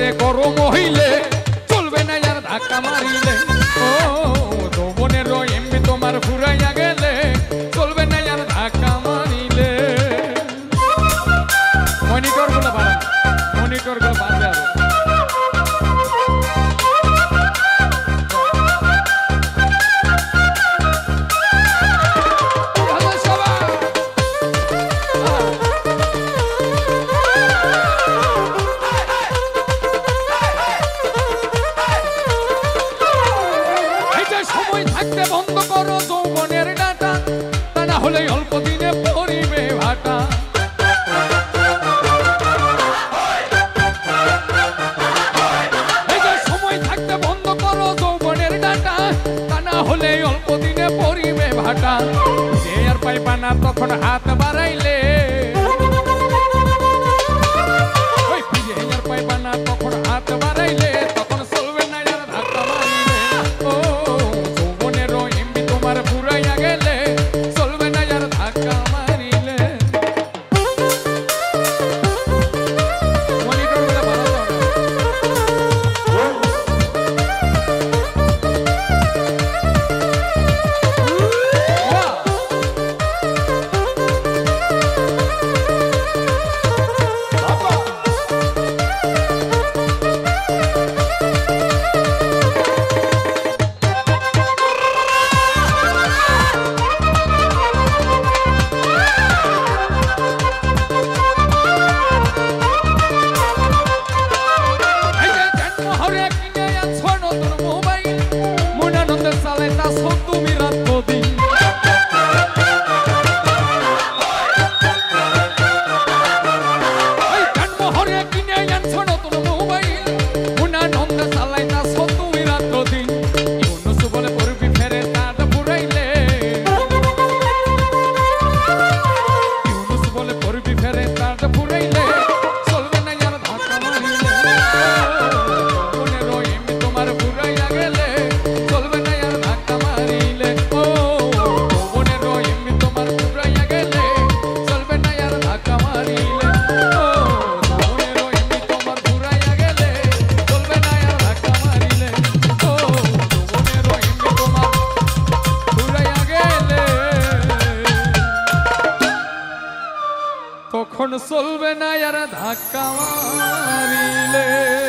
রে গরম হইলে চলবে না আর ধাক্কা মারিলে ও যৌবনের এমবি তোমার ফুরাইয়া গেলে চলবে না আর ধাক্কা মারিলে মনিটর গুলো বাড়ান মনিটর গুলো বাড়বে আরো বন্ধ করো যৌবনের ডাটা তা না হলে অল্প দিনে পরিবে ভাটা সময় থাকতে বন্ধ করো যৌবনের ডাটা তা না হলে অল্প দিনে পরিবে ভাটা যে আর পাইবা না তখন হাত বাড়াইলে আর পাইবা না তখন হাত বাড়াইলে তখন চলবে না আর ধাক্কা মারিলে ও তোমার ফুরাইয়া গেলে চলবে না আর ধাক্কা মারিলে তখন চলবে না আর ধাক্কা মারিলে